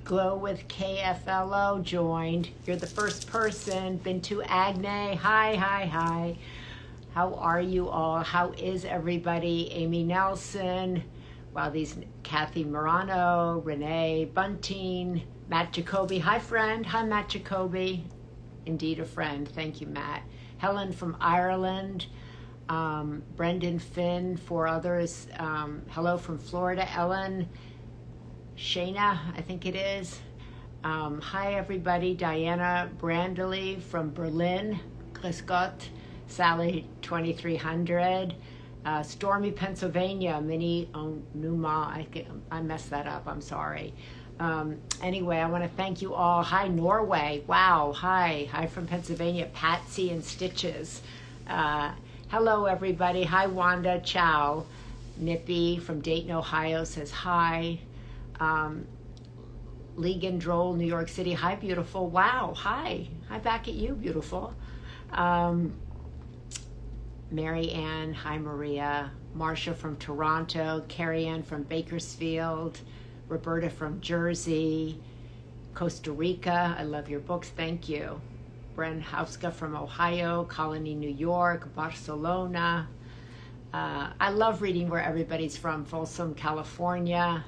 Glow with kflo joined. You're the first person. Been to Agne. Hi. How are you all? How is everybody? Amy Nelson. Wow, these Kathy Morano, Renee, Bunting, Matt Jacoby. Hi, friend. Hi, Matt Jacoby. Indeed a friend. Thank you, Matt. Helen from Ireland. Brendan Finn, 4 others. Hello from Florida. Ellen. Shayna, I think it is. Hi, everybody. Diana Brandley from Berlin. Grüß Gott. Sally 2300. Stormy, Pennsylvania. Minnie Numa. I messed that up. I'm sorry. Anyway, I want to thank you all. Hi, Norway. Wow. Hi from Pennsylvania. Patsy and Stitches. Hello, everybody. Hi, Wanda. Ciao. Nippy from Dayton, Ohio says hi. Legan, Droll, New York City. Hi, beautiful. Wow. Hi back at you, beautiful. Mary Ann. Hi, Maria. Marsha from Toronto. Carrion from Bakersfield. Roberta from Jersey. Costa Rica. I love your books. Thank you. Bren, houska from Ohio. Colony, New York. Barcelona. I love reading where everybody's from. Folsom, California.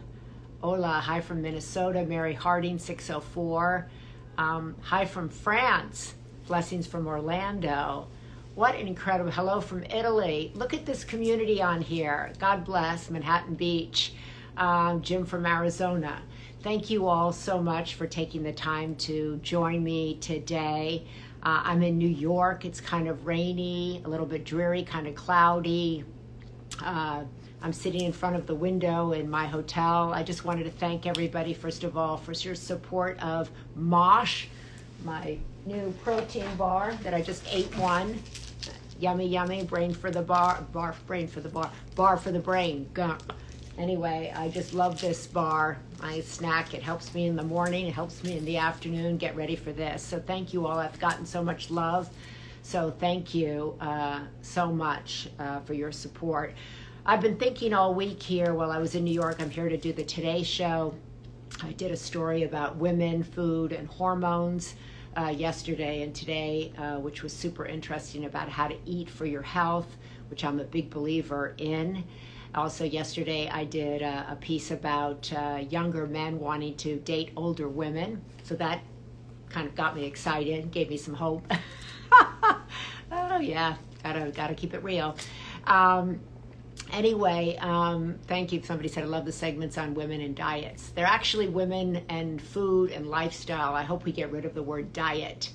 Hola, hi from Minnesota. Mary Harding, 604. Hi from France. Blessings from Orlando. What an incredible, hello from Italy. Look at this community on here. God bless, Manhattan Beach. Jim from Arizona. Thank you all so much for taking the time to join me today. I'm in New York. It's kind of rainy, a little bit dreary, kind of cloudy. I'm sitting in front of the window in my hotel. I just wanted to thank everybody, first of all, for your support of Mosh, my new protein bar that I just ate one. Yummy, brain for the bar for the brain. Gah. Anyway, I just love this bar, my snack. It helps me in the morning, it helps me in the afternoon, get ready for this. So thank you all. I've gotten so much love. So thank you so much for your support. I've been thinking all week here while I was in New York. I'm here to do the Today Show. I did a story about women, food, and hormones yesterday and today, which was super interesting, about how to eat for your health, which I'm a big believer in. Also yesterday I did a piece about younger men wanting to date older women. So that kind of got me excited, gave me some hope. Oh yeah, gotta keep it real. Anyway, thank you. Somebody said, I love the segments on women and diets. They're actually women and food and lifestyle. I hope we get rid of the word diet.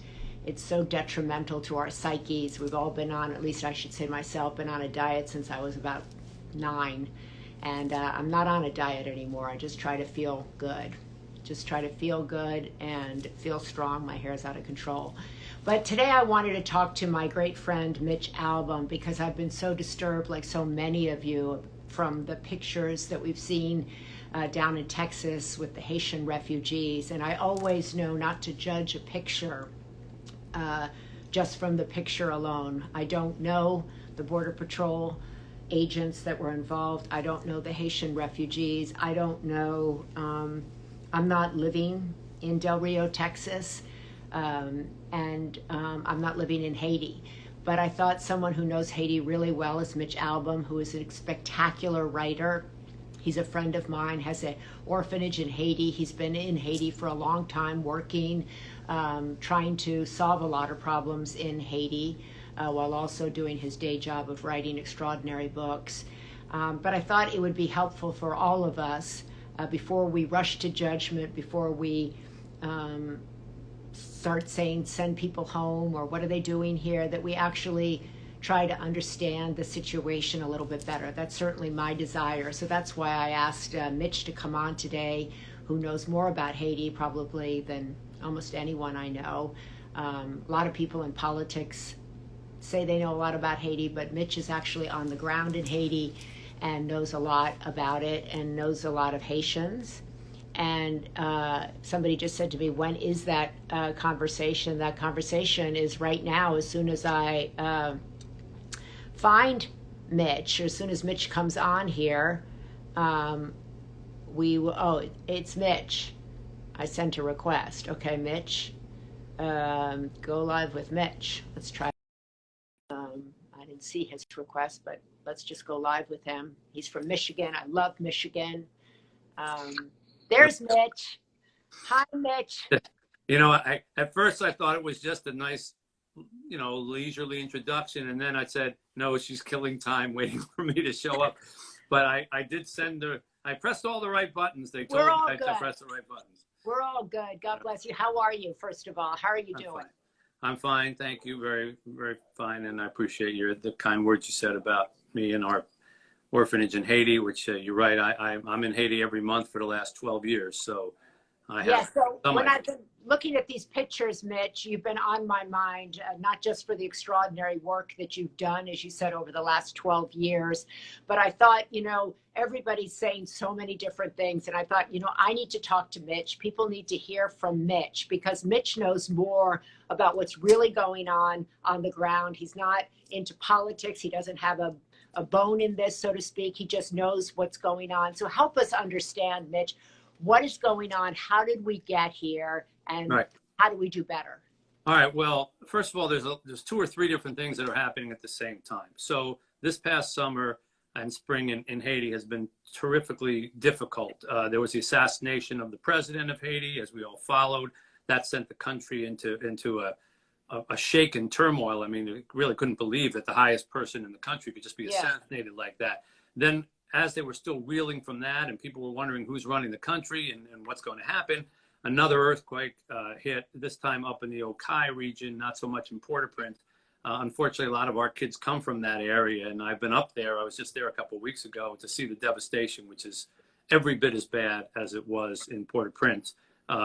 It's so detrimental to our psyches. We've all been on, at least I should say myself, been on a diet since I was about 9. And I'm not on a diet anymore. I just try to feel good. Just try to feel good and feel strong. My hair's out of control. But today I wanted to talk to my great friend Mitch Albom, because I've been so disturbed, like so many of you, from the pictures that we've seen down in Texas with the Haitian refugees. And I always know not to judge a picture just from the picture alone. I don't know the Border Patrol agents that were involved. I don't know the Haitian refugees. I don't know. I'm not living in Del Rio, Texas. And I'm not living in Haiti. But I thought someone who knows Haiti really well is Mitch Albom, who is a spectacular writer. He's a friend of mine, has an orphanage in Haiti. He's been in Haiti for a long time, working, trying to solve a lot of problems in Haiti, while also doing his day job of writing extraordinary books. But I thought it would be helpful for all of us, before we rush to judgment, before we start saying send people home or what are they doing here, that we actually try to understand the situation a little bit better. That's certainly my desire. So that's why I asked Mitch to come on today, who knows more about Haiti probably than almost anyone I know. A lot of people in politics say they know a lot about Haiti, but Mitch is actually on the ground in Haiti and knows a lot about it and knows a lot of Haitians. And somebody just said to me, when is that conversation? That conversation is right now. As soon as I find Mitch, or as soon as Mitch comes on here, we will, it's Mitch. I sent a request. Okay, Mitch. Go live with Mitch. Let's try. I didn't see his request, but let's just go live with him. He's from Michigan. I love Michigan. There's Mitch. Hi, Mitch. You know, at first I thought it was just a nice, you know, leisurely introduction. And then I said, no, she's killing time waiting for me to show up. But I did send her, I pressed all the right buttons. They told me to press the right buttons. We're all good. God bless you. How are you, first of all? How are you doing? Fine. I'm fine. Thank you. Very, very fine. And I appreciate the kind words you said about me and our orphanage in Haiti, which you're right. I'm in Haiti every month for the last 12 years. So I have so when I've been looking at these pictures, Mitch, you've been on my mind, not just for the extraordinary work that you've done, as you said, over the last 12 years, but I thought, you know, everybody's saying so many different things. And I thought, you know, I need to talk to Mitch. People need to hear from Mitch because Mitch knows more about what's really going on the ground. He's not into politics. He doesn't have a bone in this, so to speak. He just knows what's going on. So help us understand, Mitch, what is going on? How did we get here? And how do we do better? All right. Well, first of all, there's 2 or 3 different things that are happening at the same time. So this past summer and spring in Haiti has been terrifically difficult. There was the assassination of the president of Haiti, as we all followed. That sent the country into a shaken turmoil. I mean, we really couldn't believe that the highest person in the country could just be assassinated like that. Then, as they were still reeling from that and people were wondering who's running the country and what's going to happen, another earthquake hit, this time up in the Okai region, not so much in Port-au-Prince. Unfortunately, a lot of our kids come from that area, and I've been up there. I was just there a couple of weeks ago to see the devastation, which is every bit as bad as it was in Port-au-Prince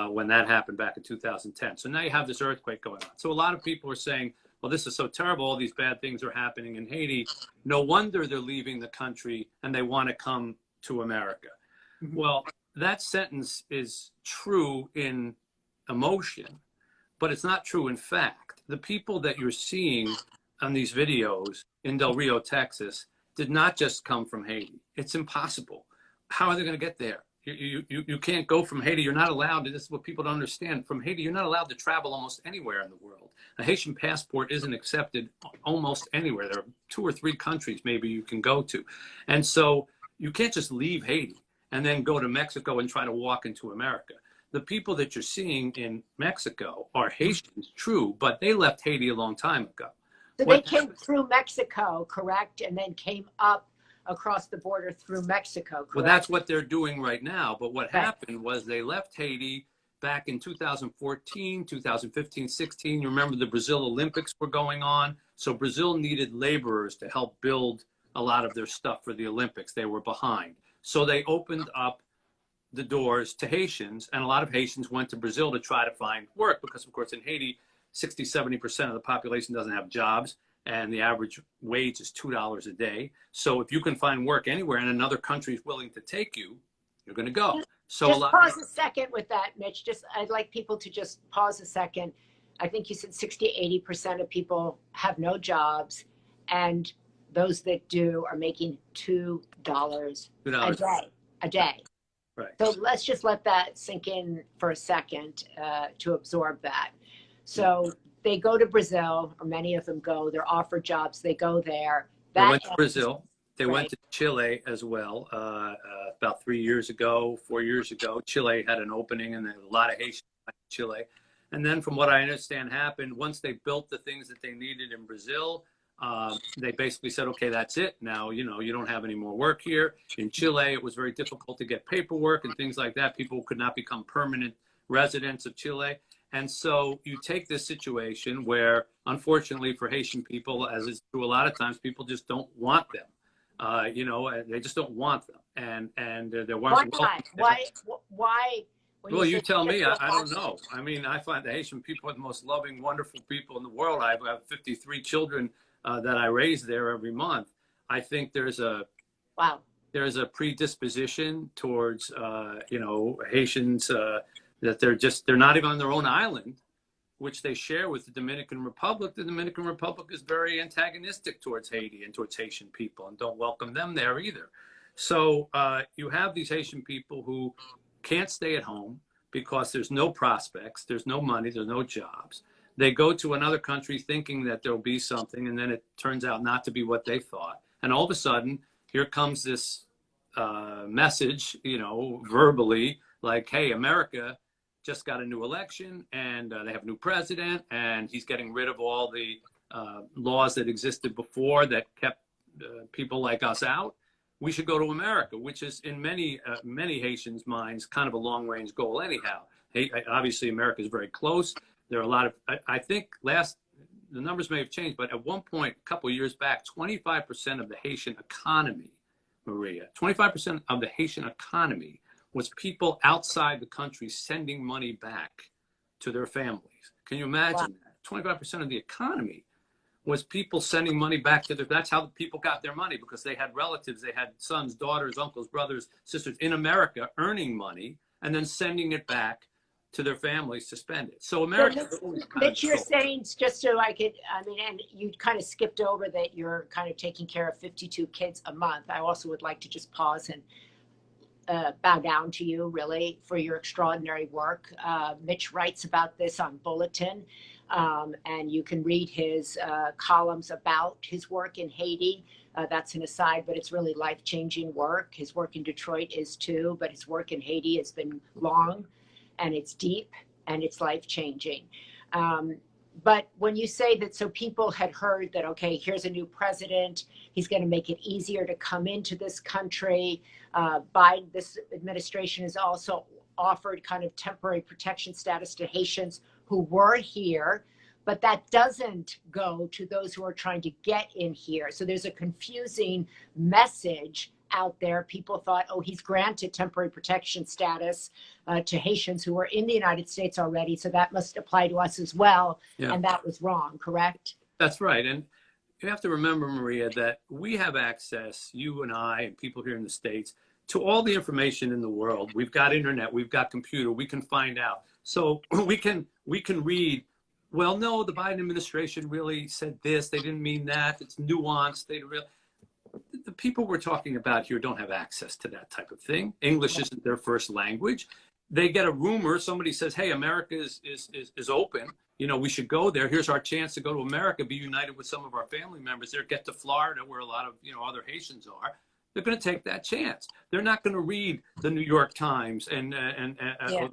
when that happened back in 2010. So now you have this earthquake going on. So a lot of people are saying, well, this is so terrible. All these bad things are happening in Haiti. No wonder they're leaving the country and they want to come to America. Mm-hmm. Well, that sentence is true in emotion, but it's not true in fact. The people that you're seeing on these videos in Del Rio, Texas, did not just come from Haiti. It's impossible. How are they going to get there? You can't go from Haiti. You're not allowed to. This is what people don't understand. From Haiti, you're not allowed to travel almost anywhere in the world. A Haitian passport isn't accepted almost anywhere. There are 2 or 3 countries maybe you can go to. And so you can't just leave Haiti and then go to Mexico and try to walk into America. The people that you're seeing in Mexico are Haitians, true, but they left Haiti a long time ago. So they came through Mexico, correct? And then came up across the border through Mexico, correct? Well, that's what they're doing right now. But what happened was they left Haiti back in 2014, 2015, 16. You remember the Brazil Olympics were going on. So Brazil needed laborers to help build a lot of their stuff for the Olympics. They were behind. So they opened up the doors to Haitians, and a lot of Haitians went to Brazil to try to find work because, of course, in Haiti, 60, 70% of the population doesn't have jobs, and the average wage is $2 a day. So if you can find work anywhere and another country is willing to take you, you're going to go. So just pause a second with that, Mitch. I'd like people to just pause a second. I think you said 60, 80% of people have no jobs, and those that do are making $2 a day. Right. So let's just let that sink in for a second to absorb that. So they go to Brazil, or many of them go. They're offered jobs. They go there. They went to Brazil. They went to Chile as well. About 3 years ago, 4 years ago, Chile had an opening, and there were a lot of Haitians in Chile. And then, from what I understand, happened once they built the things that they needed in Brazil. They basically said, okay, that's it. Now, you know, you don't have any more work here. In Chile, it was very difficult to get paperwork and things like that. People could not become permanent residents of Chile. And so you take this situation where, unfortunately for Haitian people, as is true a lot of times, people just don't want them. You know, they just don't want them. And they're why? Well, you tell me. I don't know. I mean, I find the Haitian people are the most loving, wonderful people in the world. I have 53 children that I raise there every month. I think there's a predisposition towards you know, Haitians that they're not even on their own island, which they share with the Dominican Republic. The Dominican Republic is very antagonistic towards Haiti and towards Haitian people, and don't welcome them there either. So you have these Haitian people who can't stay at home because there's no prospects, there's no money, there's no jobs. They go to another country thinking that there'll be something, and then it turns out not to be what they thought. And all of a sudden, here comes this message, you know, verbally, like, hey, America just got a new election, and they have a new president, and he's getting rid of all the laws that existed before that kept people like us out. We should go to America, which is in many Haitians' minds kind of a long-range goal anyhow. Hey, obviously, America is very close. There are a lot of, I think the numbers may have changed, but at one point, a couple of years back, 25% of the Haitian economy, Maria, 25% of the Haitian economy was people outside the country sending money back to their families. Can you imagine that? 25% of the economy was people sending money back to that's how the people got their money, because they had relatives, they had sons, daughters, uncles, brothers, sisters in America earning money and then sending it back to their families to spend it. So America. Mitch, you're saying, just so I could, and you kind of skipped over that you're kind of taking care of 52 kids a month. I also would like to just pause and bow down to you, really, for your extraordinary work. Mitch writes about this on Bulletin, and you can read his columns about his work in Haiti. That's an aside, but it's really life-changing work. His work in Detroit is too, but his work in Haiti has been long, and it's deep, and it's life-changing. But when you say that, so people had heard that, okay, here's a new president, he's going to make it easier to come into this country. Biden, this administration has also offered kind of temporary protection status to Haitians who were here, but that doesn't go to those who are trying to get in here. So there's a confusing message out there. People thought, oh, he's granted temporary protection status to Haitians who are in the United States already, so that must apply to us as well. Yeah. And that was wrong, correct? That's right. And you have to remember, Maria, that we have access, you and I and people here in the States, to all the information in the world. We've got internet, we've got computer, we can find out. So we can read, well, no, the Biden administration really said this, they didn't mean that, it's nuanced, the people we're talking about here don't have access to that type of thing. English isn't their first language. They get a rumor, somebody says, hey, America is open, you know, we should go there. Here's our chance to go to America, be united with some of our family members there, get to Florida where a lot of, you know, other Haitians are. They're going to take that chance. They're not going to read the New York Times and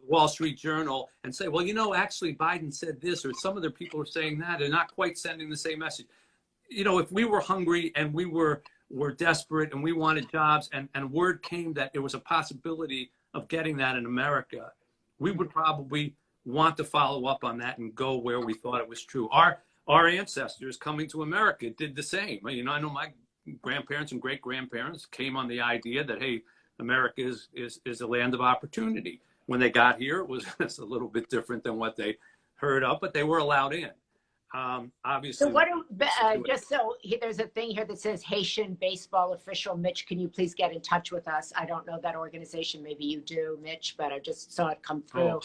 Wall Street Journal and say, well, you know, actually Biden said this, or some other people are saying that. They're not quite sending the same message. You know, if we were hungry and we were desperate and we wanted jobs and word came that there was a possibility of getting that in America, we would probably want to follow up on that and go where we thought it was true. Our ancestors coming to America did the same. You know, I know my grandparents and great-grandparents came on the idea that, hey, America is a land of opportunity. When they got here, it was a little bit different than what they heard of, but they were allowed in. Obviously. So just so there's a thing here that says Haitian baseball official. Mitch, can you please get in touch with us? I don't know that organization. Maybe you do, Mitch, but I just saw it come through.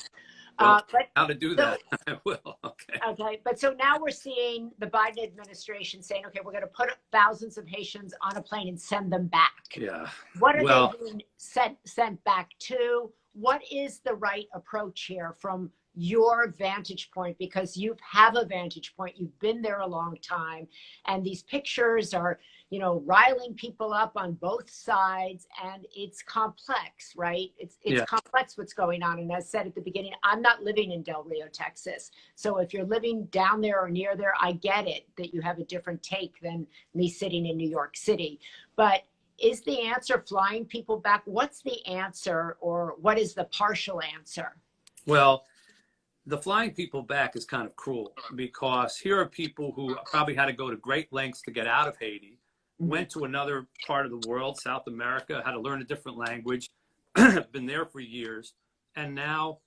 Well, how to do that? I will. Okay. Okay. But so now we're seeing the Biden administration saying, okay, we're going to put thousands of Haitians on a plane and send them back. Yeah. What are they being sent back to? What is the right approach here from your vantage point? Because you have a vantage point. You've been there a long time. And these pictures are, you know, riling people up on both sides, and it's complex, right? It's complex what's going on. And as I said at the beginning, I'm not living in Del Rio, Texas. So if you're living down there or near there, I get it that you have a different take than me sitting in New York City. But is the answer flying people back? What's the answer, or what is the partial answer? Well, the flying people back is kind of cruel, because here are people who probably had to go to great lengths to get out of Haiti, went to another part of the world, South America, had to learn a different language, been there for years, and now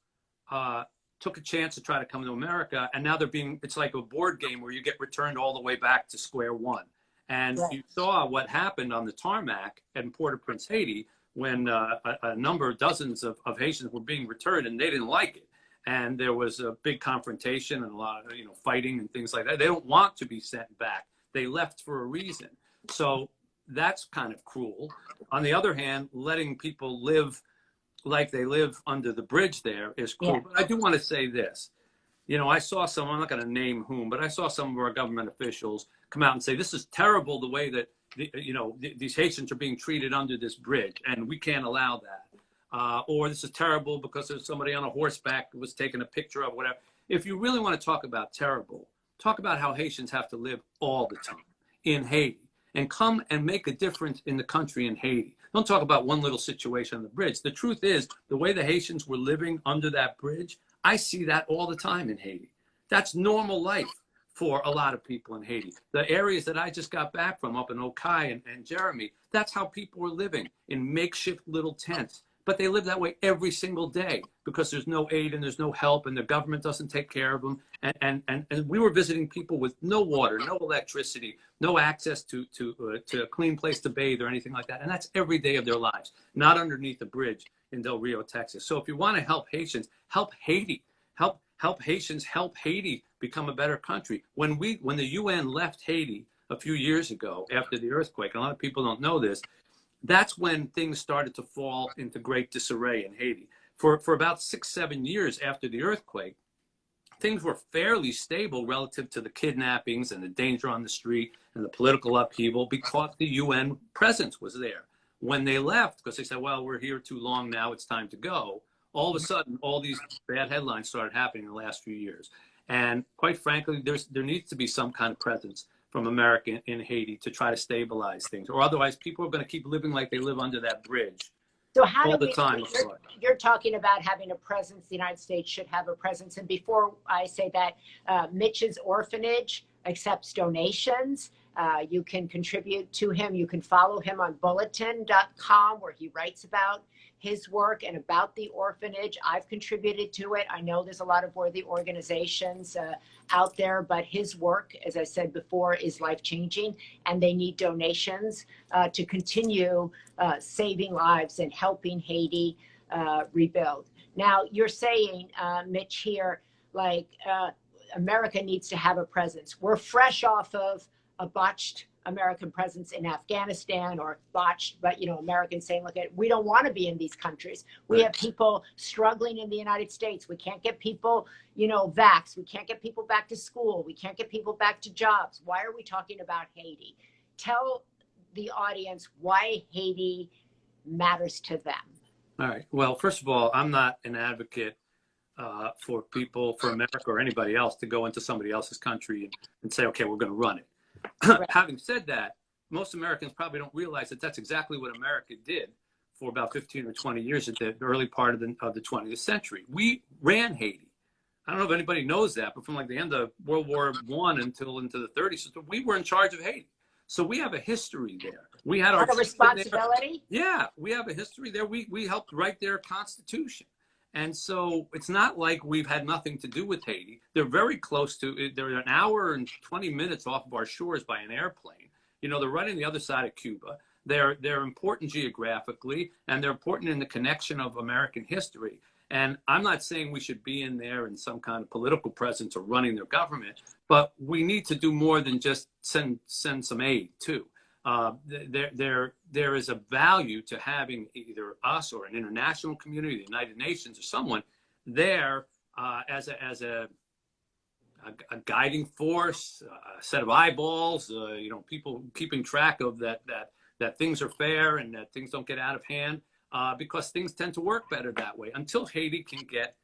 took a chance to try to come to America. And now it's like a board game where you get returned all the way back to square one. And you saw what happened on the tarmac in Port-au-Prince, Haiti, when a number of dozens of Haitians were being returned, and they didn't like it. And there was a big confrontation and a lot of, you know, fighting and things like that. They don't want to be sent back. They left for a reason. So that's kind of cruel. On the other hand, letting people live like they live under the bridge there is cool. Yeah. But I do want to say this. You know, I saw some, I'm not going to name whom, but I saw some of our government officials come out and say, this is terrible the way that, these Haitians are being treated under this bridge, and we can't allow that. Or this is terrible because there's somebody on a horseback who was taking a picture of whatever. If you really want to talk about terrible, talk about how Haitians have to live all the time in Haiti and come and make a difference in the country in Haiti. Don't talk about one little situation on the bridge. The truth is, the way the Haitians were living under that bridge, I see that all the time in Haiti. That's normal life for a lot of people in Haiti. The areas that I just got back from up in Okai and Jeremy, that's how people were living, in makeshift little tents. But they live that way every single day because there's no aid and there's no help and the government doesn't take care of them. And we were visiting people with no water, no electricity, no access to a clean place to bathe or anything like that. And that's every day of their lives, not underneath the bridge in Del Rio, Texas. So if you want to help Haitians, help Haiti, help Haitians, help Haiti become a better country. When the UN left Haiti a few years ago after the earthquake, and a lot of people don't know this, that's when things started to fall into great disarray in Haiti. For about 6-7 years after the earthquake, things were fairly stable relative to the kidnappings and the danger on the street and the political upheaval because the UN presence was there. When they left, because they said, well, we're here too long now, it's time to go, all of a sudden, all these bad headlines started happening in the last few years. And quite frankly, there needs to be some kind of presence from America in Haiti to try to stabilize things, or otherwise people are going to keep living like they live under that bridge. So how all do the time. You're talking about having a presence. The United States should have a presence. And before I say that, Mitch's orphanage accepts donations. You can contribute to him. You can follow him on bulletin.com, where he writes about his work and about the orphanage. I've contributed to it. I know there's a lot of worthy organizations out there, but his work, as I said before, is life-changing, and they need donations to continue saving lives and helping Haiti rebuild. Now, you're saying, Mitch, here, like, America needs to have a presence. We're fresh off of a botched American presence in Afghanistan, or botched, but Americans saying, look, we don't want to be in these countries. We have people struggling in the United States. We can't get people, vaxxed. We can't get people back to school. We can't get people back to jobs. Why are we talking about Haiti? Tell the audience why Haiti matters to them. All right. Well, first of all, I'm not an advocate for people, for America or anybody else, to go into somebody else's country and say, okay, we're going to run it. Right. Having said that, most Americans probably don't realize that that's exactly what America did for about 15 or 20 years at the early part of the 20th century. We ran Haiti. I don't know if anybody knows that, but from like the end of World War I until into the 30s, we were in charge of Haiti. So we have a history there. We had our responsibility. Yeah, we have a history there. We helped write their constitution. And so it's not like we've had nothing to do with Haiti. They're very close to it. They're an hour and 20 minutes off of our shores by an airplane. They're right on the other side of Cuba. They're important geographically, and they're important in the connection of American history. And I'm not saying we should be in there in some kind of political presence or running their government, but we need to do more than just send some aid too. There is a value to having either us or an international community, the United Nations, or someone there as a guiding force, a set of eyeballs, people keeping track of that things are fair and that things don't get out of hand, because things tend to work better that way until Haiti can get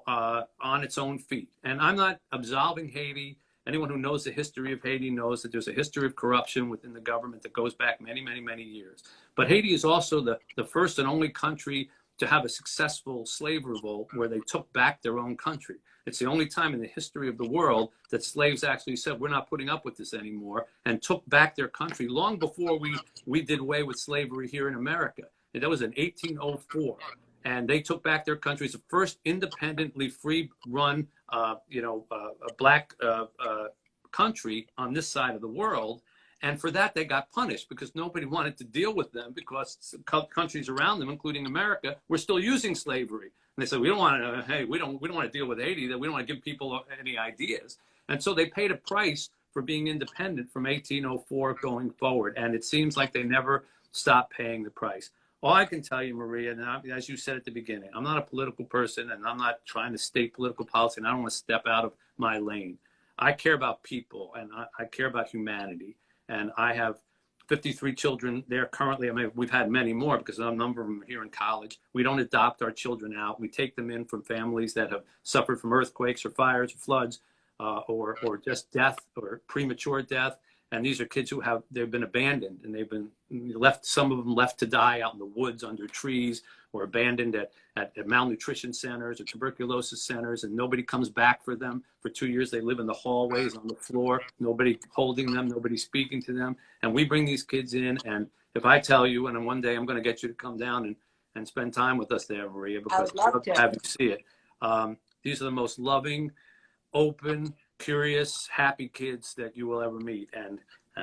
on its own feet. And I'm not absolving Haiti. Anyone who knows the history of Haiti knows that there's a history of corruption within the government that goes back many, many, many years. But Haiti is also the first and only country to have a successful slave revolt where they took back their own country. It's the only time in the history of the world that slaves actually said, we're not putting up with this anymore, and took back their country long before we did away with slavery here in America. And that was in 1804. And they took back their country as the first independently free-run, black country on this side of the world. And for that, they got punished because nobody wanted to deal with them because countries around them, including America, were still using slavery. And they said, we don't want to deal with Haiti. That we don't want to give people any ideas. And so they paid a price for being independent from 1804 going forward. And it seems like they never stopped paying the price. All I can tell you, Maria, and as you said at the beginning, I'm not a political person, and I'm not trying to state political policy, and I don't want to step out of my lane. I care about people, and I care about humanity. And I have 53 children there currently. I mean, we've had many more because a number of them are here in college. We don't adopt our children out. We take them in from families that have suffered from earthquakes or fires or floods, or just death or premature death. And these are kids who they've been abandoned, and they've been left, some of them left to die out in the woods under trees, or abandoned at malnutrition centers or tuberculosis centers, and nobody comes back for them. For 2 years, they live in the hallways on the floor, nobody holding them, nobody speaking to them. And we bring these kids in, and if I tell you, and one day I'm going to get you to come down and spend time with us there, Maria, because I would love to have you see it. These are the most loving, open, curious, happy kids that you will ever meet. And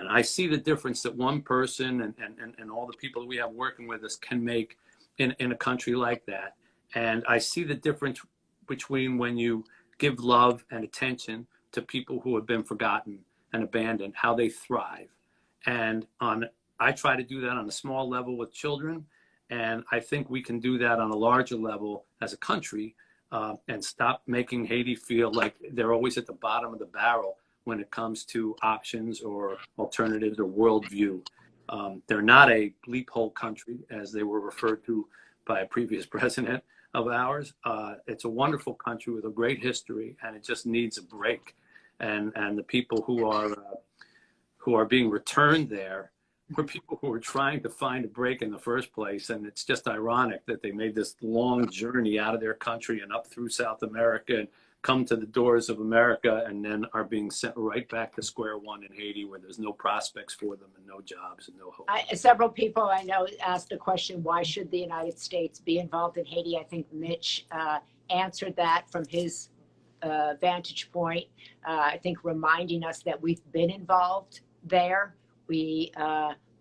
I see the difference that one person and all the people that we have working with us can make in a country like that. And I see the difference between when you give love and attention to people who have been forgotten and abandoned, how they thrive. And I try to do that on a small level with children. And I think we can do that on a larger level as a country, and stop making Haiti feel like they're always at the bottom of the barrel when it comes to options or alternatives or worldview. They're not a bleep hole country, as they were referred to by a previous president of ours. It's a wonderful country with a great history, and it just needs a break. And the people who are being returned there were people who were trying to find a break in the first place. And it's just ironic that they made this long journey out of their country and up through South America and come to the doors of America, and then are being sent right back to square one in Haiti, where there's no prospects for them and no jobs and no hope. Several people I know asked the question, why should the United States be involved in Haiti? I think Mitch answered that from his vantage point. I think reminding us that we've been involved there. We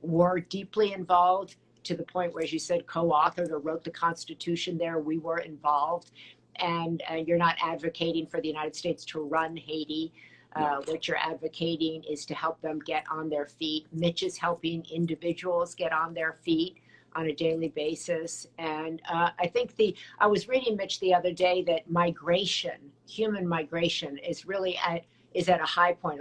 were deeply involved to the point where, as you said, co-authored or wrote the Constitution there. We were involved. And you're not advocating for the United States to run Haiti. What you're advocating is to help them get on their feet. Mitch is helping individuals get on their feet on a daily basis. And I think I was reading, Mitch, the other day that human migration is really at a high point,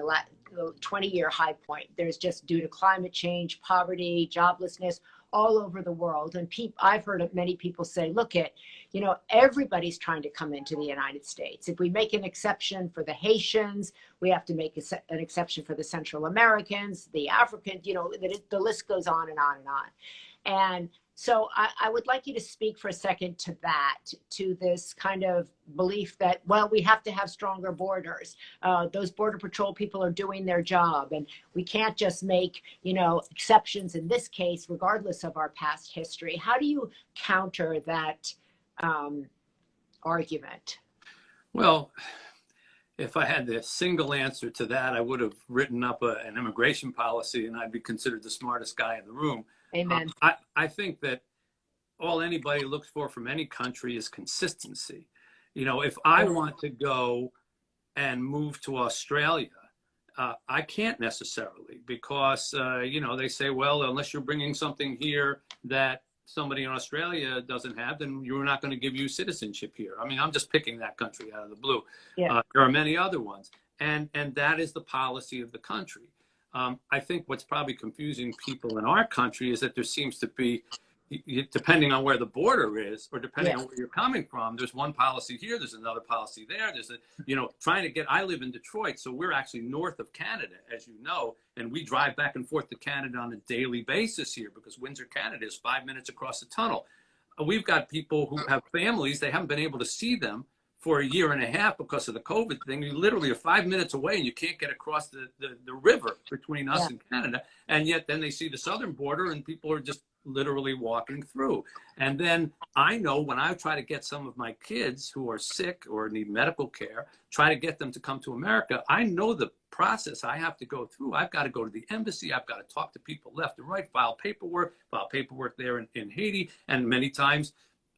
20-year high point. There's just, due to climate change, poverty, joblessness, all over the world. And I've heard of many people say, look everybody's trying to come into the United States. If we make an exception for the Haitians, we have to make an exception for the Central Americans, the Africans, the list goes on and on and on. And so I would like you to speak for a second to this kind of belief that, well, we have to have stronger borders. Those Border Patrol people are doing their job, and we can't just make, exceptions in this case, regardless of our past history. How do you counter that argument? Well, if I had the single answer to that, I would have written up an immigration policy, and I'd be considered the smartest guy in the room. Amen. I think that all anybody looks for from any country is consistency. If I want to go and move to Australia, I can't necessarily, because, they say, well, unless you're bringing something here that somebody in Australia doesn't have, then you're not going to give you citizenship here. I mean, I'm just picking that country out of the blue. Yeah. There are many other ones. And that is the policy of the country. I think what's probably confusing people in our country is that there seems to be, depending on where the border is, or depending on where you're coming from, there's one policy here, there's another policy there. There's I live in Detroit, so we're actually north of Canada, as you know, and we drive back and forth to Canada on a daily basis here, because Windsor, Canada is 5 minutes across the tunnel. We've got people who have families, they haven't been able to see them for a year and a half because of the COVID thing. You literally are 5 minutes away and you can't get across the river between us and Canada. And yet then they see the southern border and people are just literally walking through. And then I know when I try to get some of my kids who are sick or need medical care, try to get them to come to America, I know the process I have to go through. I've got to go to the embassy. I've got to talk to people left and right, file paperwork there in Haiti. And many times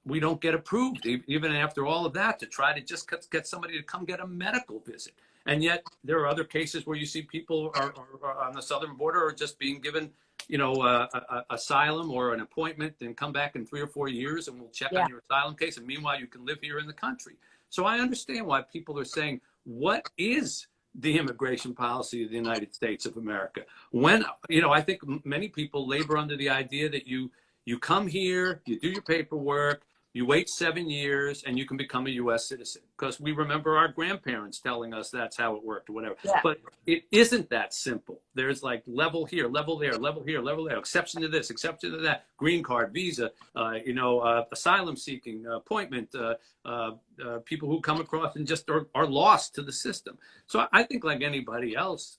we don't get approved, even after all of that, to try to just get somebody to come get a medical visit. And yet there are other cases where you see people are on the southern border are just being given, asylum or an appointment and come back in 3 or 4 years and we'll check Yeah. on your asylum case. And meanwhile, you can live here in the country. So I understand why people are saying, what is the immigration policy of the United States of America? When, I think many people labor under the idea that you come here, you do your paperwork, you wait 7 years, and you can become a U.S. citizen. Because we remember our grandparents telling us that's how it worked or whatever. Yeah. But it isn't that simple. There's like level here, level there, level here, level there, exception to this, exception to that, green card, visa, asylum seeking, appointment, people who come across and just are lost to the system. So I think like anybody else,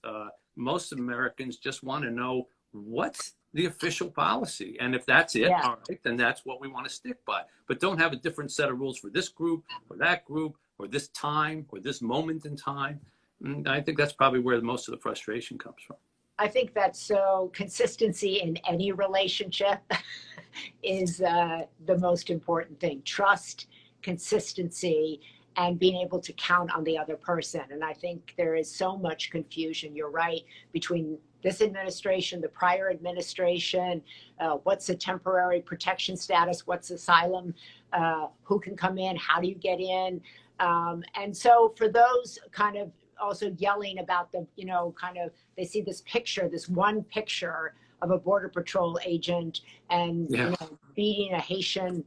most Americans just want to know what's the official policy. And if that's it, all right, then that's what we want to stick by. But don't have a different set of rules for this group or that group or this time or this moment in time. And I think that's probably where most of the frustration comes from. I think that so consistency in any relationship is the most important thing. Trust, consistency, and being able to count on the other person. And I think there is so much confusion, you're right, between this administration, the prior administration, what's the temporary protection status, what's asylum, who can come in, how do you get in? And so for those kind of also yelling about the, they see this picture, this one picture of a Border Patrol agent and beating a Haitian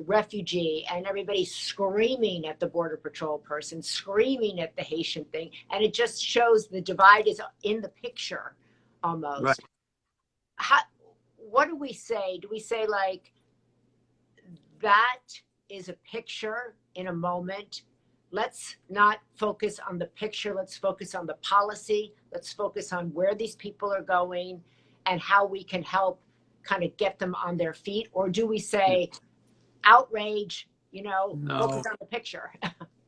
refugee, and everybody screaming at the Border Patrol person, screaming at the Haitian thing. And it just shows the divide is in the picture almost. Right. What do we say? Do we say like, that is a picture in a moment? Let's not focus on the picture. Let's focus on the policy. Let's focus on where these people are going and how we can help kind of get them on their feet? Or do we say, outrage, No. focus on the picture?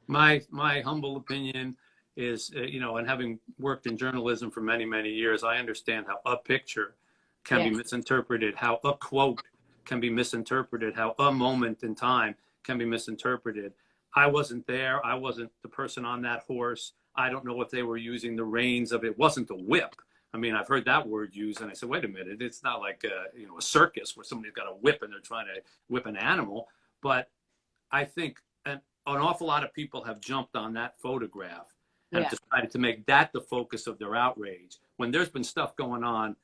My humble opinion is, and having worked in journalism for many, many years, I understand how a picture can be misinterpreted, how a quote can be misinterpreted, how a moment in time can be misinterpreted. I wasn't there. I wasn't the person on that horse. I don't know if they were using the reins of it. It wasn't a whip. I mean, I've heard that word used, and I said, wait a minute, it's not like a circus where somebody's got a whip and they're trying to whip an animal. But I think an awful lot of people have jumped on that photograph and decided to make that the focus of their outrage, when there's been stuff going on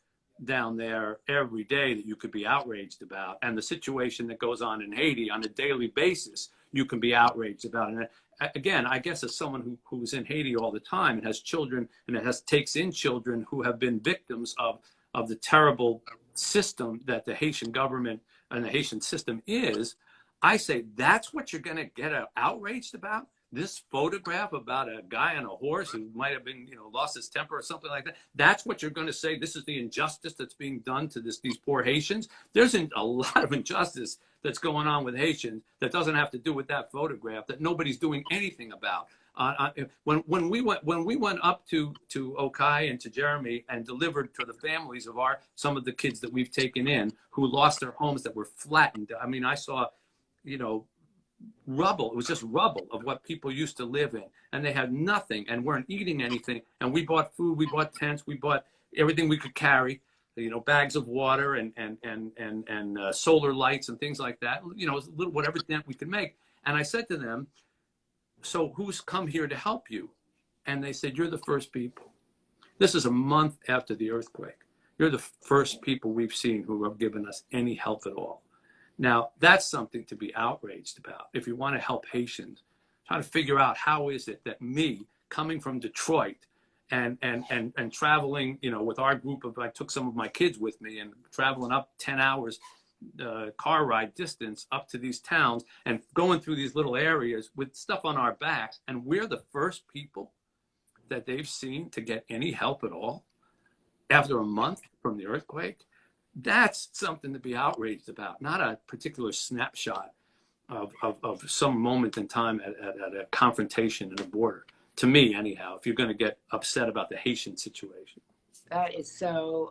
down there every day that you could be outraged about, and the situation that goes on in Haiti on a daily basis you can be outraged about. And again, I guess as someone who's in Haiti all the time and has children and takes in children who have been victims of the terrible system that the Haitian government and the Haitian system is, I say that's what you're going to get outraged about? This photograph about a guy on a horse who might have been, lost his temper or something like that. That's what you're going to say. This is the injustice that's being done to these poor Haitians. There's a lot of injustice that's going on with Haitians that doesn't have to do with that photograph, that nobody's doing anything about. When we went up to Okai and to Jeremy and delivered to the families of some of the kids that we've taken in who lost their homes, that were flattened. I mean, I saw, rubble. It was just rubble of what people used to live in, and they had nothing and weren't eating anything. And we bought food, we bought tents, we bought everything we could carry, bags of water and solar lights and things like that, whatever dent we could make. And I said to them, so who's come here to help you? And they said, you're the first people. This is a month after the earthquake. You're the first people we've seen who have given us any help at all. Now, that's something to be outraged about. If you want to help Haitians, try to figure out how is it that me, coming from Detroit and traveling, with our group I took some of my kids with me and traveling up 10 hours car ride distance up to these towns and going through these little areas with stuff on our backs, and we're the first people that they've seen to get any help at all after a month from the earthquake. That's something to be outraged about, not a particular snapshot of some moment in time at a confrontation in a border. To me, anyhow, if you're going to get upset about the Haitian situation. That is so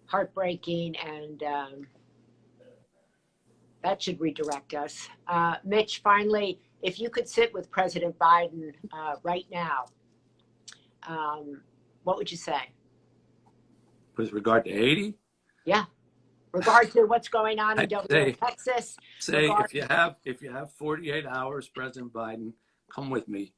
heartbreaking, and that should redirect us. Mitch, finally, if you could sit with President Biden right now, what would you say? With regard to Haiti? Yeah. Regard to what's going on in I'd W.A. Texas. say if you have 48 hours, President Biden, come with me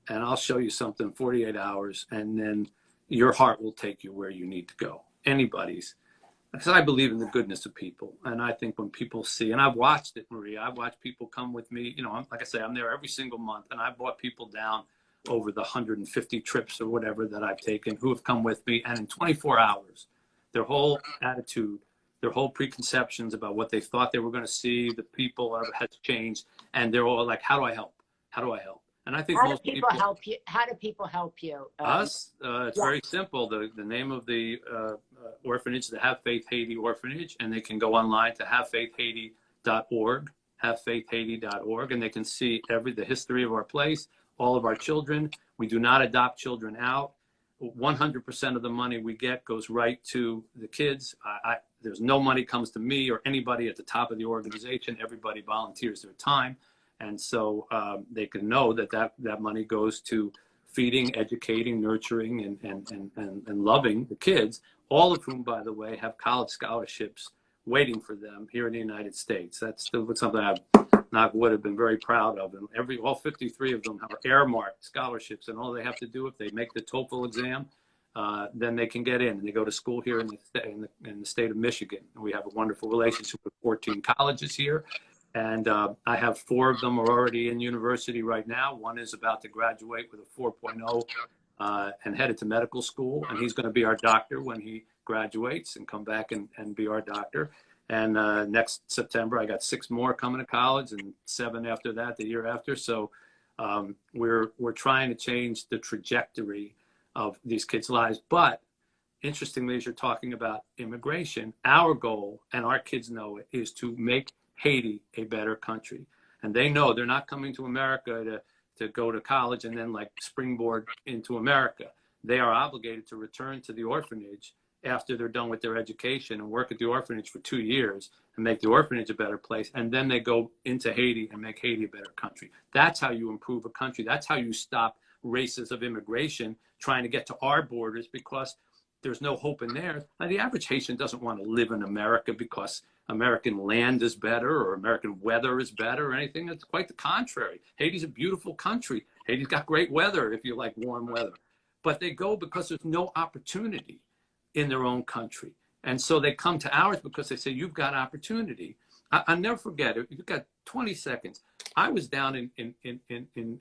and I'll show you something 48 hours, and then your heart will take you where you need to go. Anybody's. Because I believe in the goodness of people. And I think when people see, and I've watched it, Maria, I've watched people come with me. You know, like I say, I'm there every single month, and I've brought people down over the 150 trips or whatever that I've taken who have come with me. And in 24 hours, their whole attitude, their whole preconceptions about what they thought they were going to see, the people has changed. And they're all like, how do I help? How do I help? And I think How do most people help you? How do people help you? Us? It's very simple. The name of the orphanage, the Have Faith Haiti Orphanage, and they can go online to havefaithhaiti.org, havefaithhaiti.org, and they can see the history of our place, all of our children. We do not adopt children out. 100% of the money we get goes right to the kids. There's no money comes to me or anybody at the top of the organization. Everybody volunteers their time. And so they can know that money goes to feeding, educating, nurturing, and loving the kids, all of whom, by the way, have college scholarships waiting for them here in the United States. That's something would have been very proud of. And all 53 of them are earmarked scholarships, and all they have to do if they make the TOEFL exam, then they can get in. And they go to school here in the state of Michigan. And we have a wonderful relationship with 14 colleges here. And I have 4 of them are already in university right now. One is about to graduate with a 4.0 and headed to medical school. And he's going to be our doctor when he graduates and come back and be our doctor. And next September, I got 6 more coming to college and 7 after that, the year after. So we're trying to change the trajectory of these kids' lives. But interestingly, as you're talking about immigration, our goal, and our kids know it, is to make Haiti a better country. And they know they're not coming to America to go to college and then like springboard into America. They are obligated to return to the orphanage after they're done with their education and work at the orphanage for 2 years and make the orphanage a better place. And then they go into Haiti and make Haiti a better country. That's how you improve a country. That's how you stop races of immigration trying to get to our borders, because there's no hope in theirs. Now, the average Haitian doesn't want to live in America because American land is better or American weather is better or anything. It's quite the contrary. Haiti's a beautiful country. Haiti's got great weather if you like warm weather. But they go because there's no opportunity in their own country. And so they come to ours because they say, you've got opportunity. I'll never forget it. You've got 20 seconds. I was down in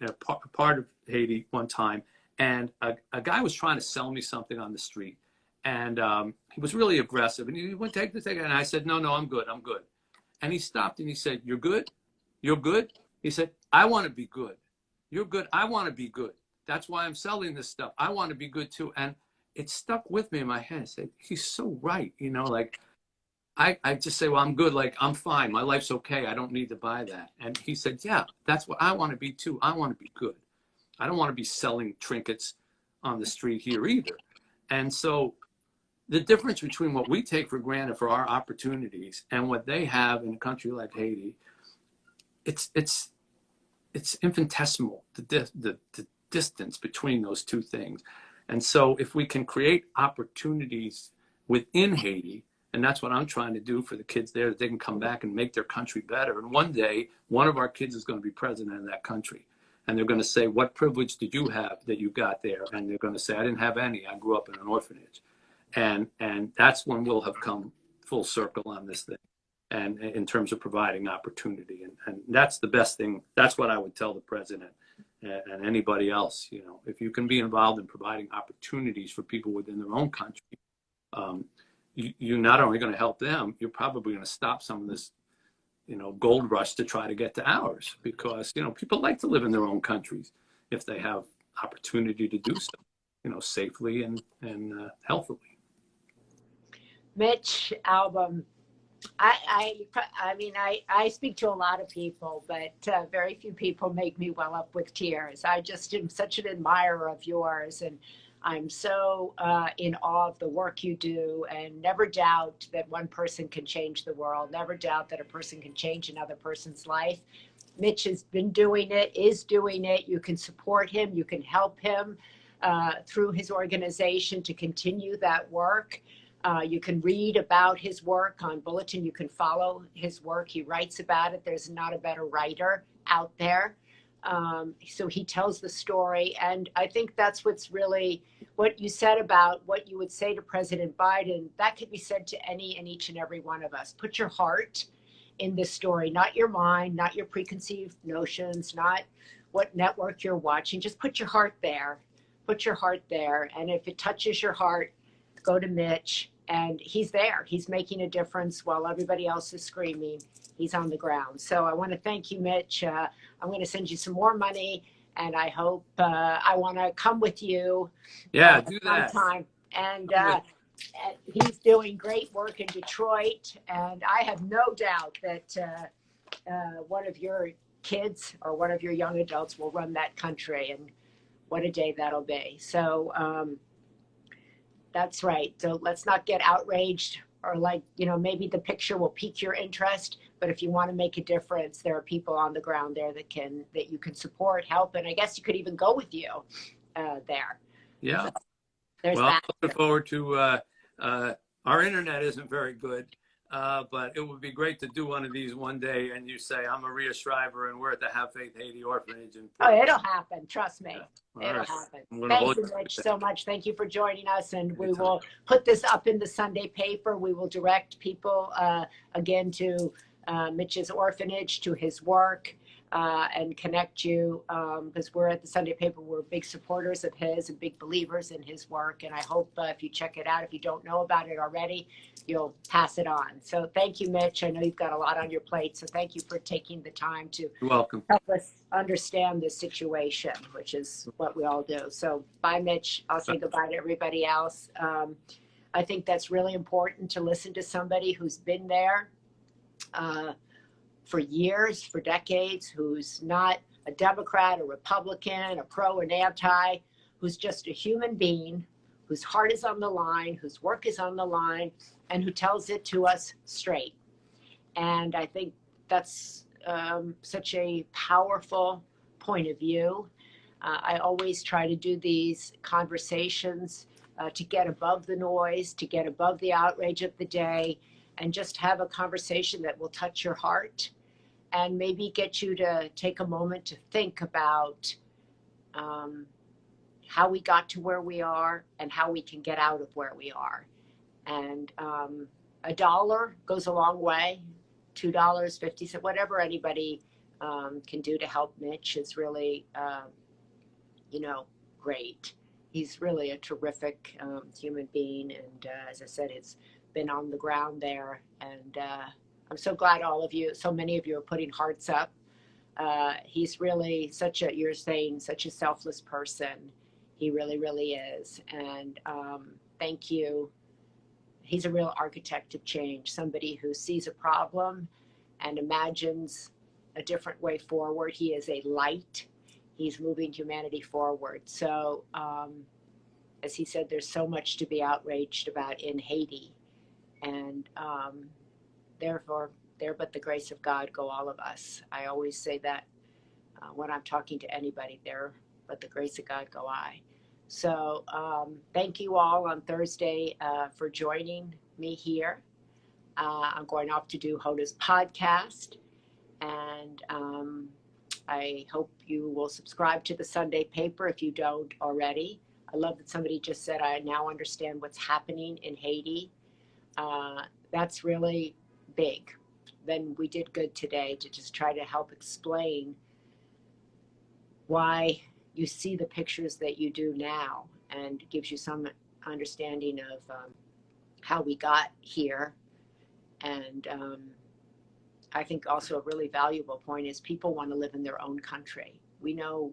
a part of Haiti one time, and a guy was trying to sell me something on the street. And he was really aggressive. And he went, take the thing. And I said, no, I'm good. And he stopped and he said, you're good? You're good? He said, I want to be good. You're good. I want to be good. That's why I'm selling this stuff. I want to be good too. And it stuck with me in my head. I said, he's so right. You know, like I just say, well, I'm good. Like, I'm fine. My life's okay. I don't need to buy that. And he said, yeah, that's what I want to be too. I want to be good. I don't want to be selling trinkets on the street here either. And so the difference between what we take for granted for our opportunities and what they have in a country like Haiti, it's infinitesimal, the distance between those two things. And so if we can create opportunities within Haiti, and that's what I'm trying to do for the kids there, that they can come back and make their country better. And one day, one of our kids is going to be president of that country. And they're going to say, what privilege did you have that you got there? And they're going to say, I didn't have any. I grew up in an orphanage. And that's when we'll have come full circle on this thing, and in terms of providing opportunity. And that's the best thing. That's what I would tell the president and anybody else. You know, if you can be involved in providing opportunities for people within their own country, you're not only going to help them, you're probably going to stop some of this, you know, gold rush to try to get to ours, because, you know, people like to live in their own countries if they have opportunity to do so, you know, safely and healthily. Mitch Album, I mean, I speak to a lot of people, but very few people make me well up with tears. I just am such an admirer of yours, and I'm so in awe of the work you do, and never doubt that one person can change the world. Never doubt that a person can change another person's life. Mitch has been doing it, is doing it. You can support him. You can help him through his organization to continue that work. You can read about his work on Bulletin. You can follow his work. He writes about it. There's not a better writer out there. So he tells the story. And I think that's what's really what you said about what you would say to President Biden. That could be said to any and each and every one of us. Put your heart in this story, not your mind, not your preconceived notions, not what network you're watching. Just put your heart there. Put your heart there. And if it touches your heart, go to Mitch. And he's there. He's making a difference while everybody else is screaming. He's on the ground. So I want to thank you, Mitch. I'm going to send you some more money, and I hope I want to come with you. Yeah, do that. Sometime. And he's doing great work in Detroit, and I have no doubt that one of your kids or one of your young adults will run that country, and what a day that'll be. So that's right. So let's not get outraged or like, maybe the picture will pique your interest, but if you want to make a difference, there are people on the ground there that you can support, help, and I guess you could even go with you there. Yeah. So there's well, that. I'm looking forward to our internet isn't very good, but it would be great to do one of these one day and you say, I'm Maria Shriver and we're at the Have Faith Haiti Orphanage. It'll happen. Trust me. Yeah. It'll happen. Thank you, Mitch, so much. Thank you for joining us. And we will put this up in the Sunday paper. We will direct people again to Mitch's orphanage, to his work, and connect you because we're at the Sunday paper. We're big supporters of his and big believers in his work. And I hope if you check it out, if you don't know about it already, you'll pass it on. So thank you, Mitch. I know you've got a lot on your plate. So thank you for taking the time to You're welcome. help us understand this situation, which is what we all do. So bye, Mitch. I'll say goodbye to everybody else. I think that's really important to listen to somebody who's been there for years, for decades, who's not a Democrat, a Republican, a pro and anti, who's just a human being, whose heart is on the line, whose work is on the line, and who tells it to us straight. And I think that's such a powerful point of view. I always try to do these conversations to get above the noise, to get above the outrage of the day, and just have a conversation that will touch your heart and maybe get you to take a moment to think about how we got to where we are and how we can get out of where we are. And $1 goes a long way. $2, 50 cents, whatever anybody can do to help Mitch is really, great. He's really a terrific human being. And as I said, it's been on the ground there. And I'm so glad so many of you are putting hearts up. He's really you're saying, such a selfless person. He really, really is. And thank you. He's a real architect of change, somebody who sees a problem and imagines a different way forward. He is a light. He's moving humanity forward. So, as he said, there's so much to be outraged about in Haiti. And therefore, there but the grace of God go all of us. I always say that when I'm talking to anybody, there but the grace of God go I. So thank you all on Thursday for joining me here. I'm going off to do Hoda's podcast, and I hope you will subscribe to the Sunday paper if you don't already. I love that somebody just said, I now understand what's happening in Haiti. That's really big. Then we did good today to just try to help explain why you see the pictures that you do now, and it gives you some understanding of how we got here. And I think also a really valuable point is people want to live in their own country. We know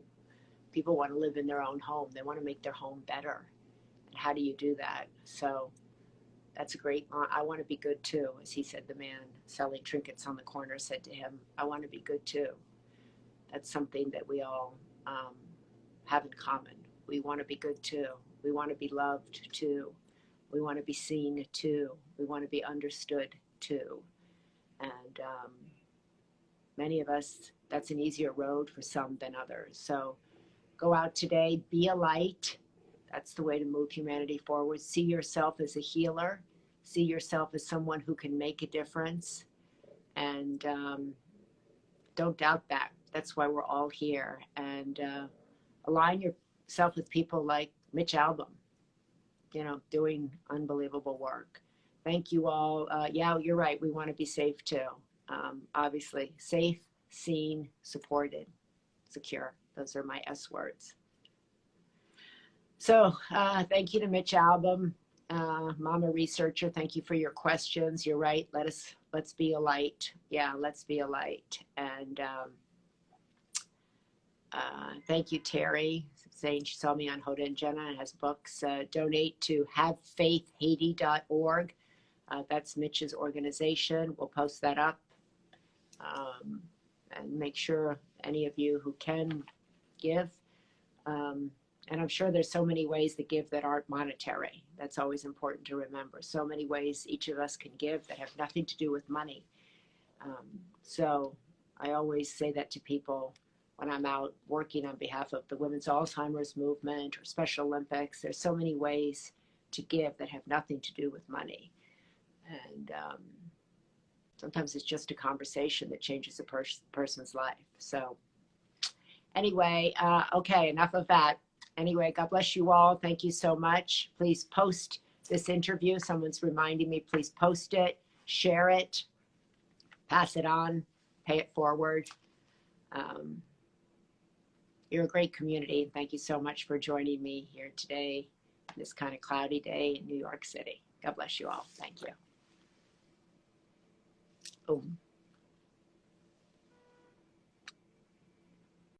people want to live in their own home. They want to make their home better. And how do you do that? So that's a great line. I want to be good too. As he said, the man selling trinkets on the corner said to him, I want to be good too. That's something that we all have in common. We want to be good too. We want to be loved too. We want to be seen too. We want to be understood too. And many of us, that's an easier road for some than others. So go out today, be a light. That's the way to move humanity forward. See yourself as a healer. See yourself as someone who can make a difference. And don't doubt that. That's why we're all here. And align yourself with people like Mitch Albom, you know, doing unbelievable work. Thank you all. Yeah, you're right. We want to be safe too. Obviously, safe, seen, supported, secure. Those are my S words. So thank you to Mitch Albom, Mama Researcher. Thank you for your questions. You're right. Let's be a light. Yeah, let's be a light. And thank you, Terry, saying she saw me on Hoda and Jenna and has books. Donate to havefaithhaiti.org. That's Mitch's organization. We'll post that up. And make sure any of you who can give. And I'm sure there's so many ways to give that aren't monetary. That's always important to remember. So many ways each of us can give that have nothing to do with money. So I always say that to people when I'm out working on behalf of the Women's Alzheimer's Movement or Special Olympics. There's so many ways to give that have nothing to do with money. And sometimes it's just a conversation that changes a person's life. So anyway, okay, enough of that. Anyway, God bless you all. Thank you so much. Please post this interview. Someone's reminding me, please post it, share it, pass it on, pay it forward. You're a great community. Thank you so much for joining me here today, this kind of cloudy day in New York City. God bless you all. Thank you. Boom.